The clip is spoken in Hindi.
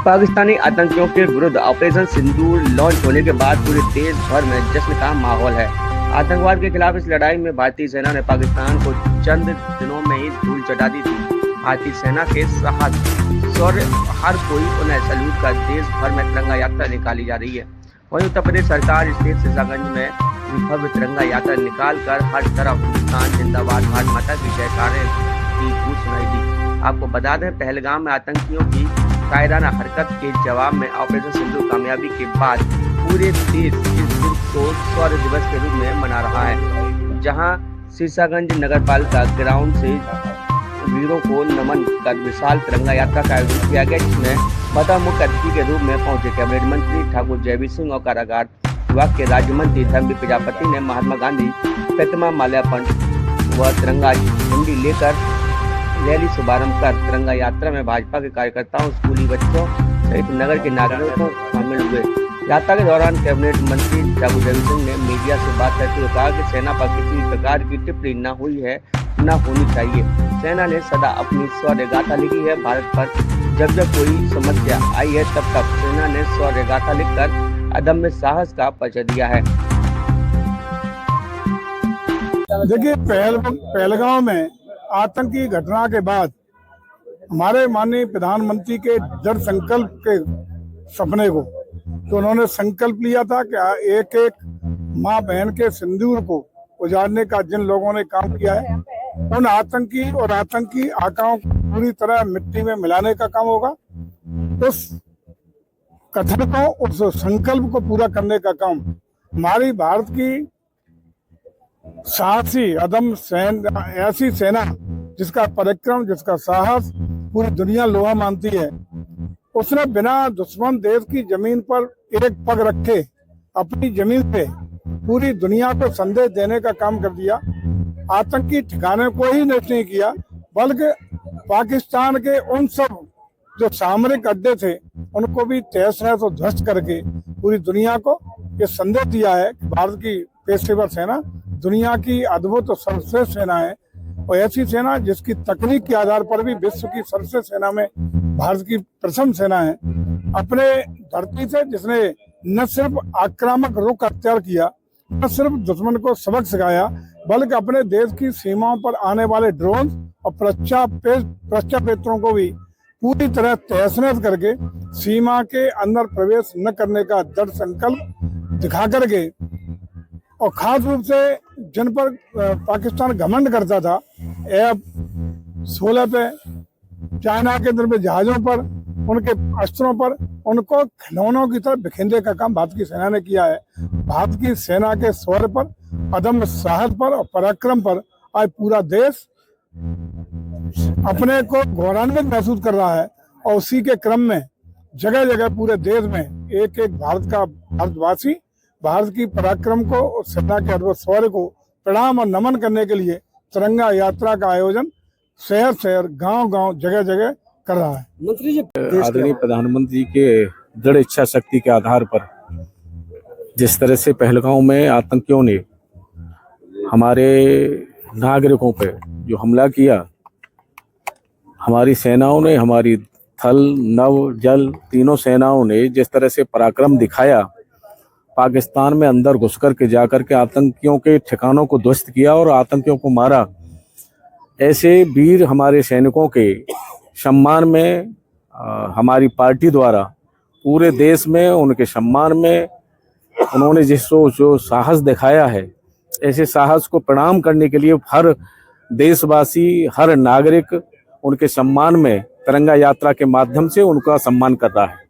पाकिस्तानी आतंकियों के विरुद्ध ऑपरेशन सिंदूर लॉन्च होने के बाद पूरे देश भर में जश्न का माहौल है। आतंकवाद के खिलाफ इस लड़ाई में भारतीय सेना ने पाकिस्तान को चंद दिनों में ही धूल चटा दी थी। भारतीय सेना के साहस, शौर्य, हर कोई उन्हें सैल्यूट कर देश भर में तिरंगा यात्रा निकाली जा रही है। वहीं उत्तर प्रदेश सरकार स्टेट सीसागंज में भव्य तिरंगा यात्रा निकाल कर हर तरफ हिंदुस्तान जिंदाबाद, भारत माता की जयकारे की गूंज सुनाई दी। आपको बता दें, पहलगाम में आतंकियों की कायराना हरकत के जवाब में ऑपरेशन सिंदूर कामयाबी के बाद पूरे देश इस दिन को शौर्य दिवस के रूप में मना रहा है। जहां सीसागंज नगरपालिका ग्राउंड से वीरों को नमन कर विशाल तिरंगा यात्रा का आयोजन किया गया, जिसमें बतौर मुख्य अतिथि के रूप में पहुंचे कैबिनेट मंत्री ठाकुर जयवीर सिंह और कारागार विभाग के राज्य मंत्री धर्मवीर प्रजापति ने महात्मा गांधी प्रतिमा माल्यार्पण व तिरंगा झंडी लेकर रैली शुभारंभ कर तिरंगा यात्रा में भाजपा के कार्यकर्ताओं, स्कूली बच्चों सहित नगर के नागरिकों शामिल हुए। यात्रा के दौरान कैबिनेट मंत्री ठाकुर जयवीर सिंह ने मीडिया से बात करते हुए कहा कि सेना पर किसी प्रकार की टिप्पणी न हुई है, न होनी चाहिए। सेना ने सदा अपनी शौर्य गाथा लिखी है। भारत पर जब जब कोई समस्या आई है, तब तब सेना ने शौर्य गाथा लिखकर अदम्य साहस का परिचय दिया है। देखिए, पहलगाम में आतंकी घटना के बाद हमारे माननीय प्रधानमंत्री के दृढ़ संकल्प के सपने को तो उन्होंने संकल्प लिया था कि एक एक माँ बहन के सिंदूर को उजाड़ने का जिन लोगों ने काम किया है, उन आतंकी और आतंकी आकाओं को पूरी तरह मिट्टी में मिलाने का काम होगा। उस कथन को, उस संकल्प को पूरा करने का काम हमारी भारत की साहसी अदम ऐसी सेना जिसका पराक्रम, जिसका साहस पूरी दुनिया लोहा मानती है, उसने बिना दुश्मन देश की जमीन पर एक पग रखे अपनी जमीन पे पूरी दुनिया को संदेश देने का काम कर दिया। आतंकी ठिकाने को ही नष्ट नहीं किया, बल्कि पाकिस्तान के उन सब जो सामरिक अड्डे थे उनको भी तहस नहस और ध्वस्त करके पूरी दुनिया को ये संदेश दिया है कि भारत की पेशेवर सेना दुनिया की अद्भुत और सर्वश्रेष्ठ सेना है, और ऐसी सेना जिसकी तकनीक के आधार पर भी विश्व की सर्वश्रेष्ठ सेना में भारत की प्रथम सेना है। अपने धरती से जिसने न सिर्फ आक्रामक रुख अख्तियार किया, न सिर्फ दुश्मन को सबक सिखाया, बल्कि अपने देश की सीमाओं पर आने वाले ड्रोन और प्रक्षेपणों को भी पूरी तरह तहस-नहस करके सीमा के अंदर प्रवेश न करने का दृढ़ संकल्प दिखा करके, और खास रूप से जिन पर पाकिस्तान घमंड करता था, F-16 पे, चाइना के अंदर में जहाजों पर, उनके अस्त्रों पर, उनको खिलौनों की तरह बिखेरने का काम भारत की सेना ने किया है। भारत की सेना के शौर्य पर, अदम्य साहस पर और पराक्रम पर आज पूरा देश अपने को गौरवान्वित महसूस कर रहा है, और उसी के क्रम में जगह जगह पूरे देश में एक एक भारतवासी भारत की पराक्रम को और सेना के अद्भुत शौर्य को प्रणाम और नमन करने के लिए तिरंगा यात्रा का आयोजन शहर शहर, गांव गांव, जगह जगह कर रहा है। मंत्री जी, आदरणीय प्रधानमंत्री के दृढ़ इच्छा शक्ति के आधार पर जिस तरह से पहलगाम में आतंकियों ने हमारे नागरिकों पर जो हमला किया, हमारी सेनाओं ने, हमारी थल, नभ, जल तीनों सेनाओं ने जिस तरह से पराक्रम दिखाया, पाकिस्तान में अंदर घुस कर के जाकर के आतंकियों के ठिकानों को ध्वस्त किया और आतंकियों को मारा, ऐसे वीर हमारे सैनिकों के सम्मान में हमारी पार्टी द्वारा पूरे देश में उनके सम्मान में उन्होंने जो साहस दिखाया है, ऐसे साहस को प्रणाम करने के लिए हर देशवासी, हर नागरिक उनके सम्मान में तिरंगा यात्रा के माध्यम से उनका सम्मान कर रहा है।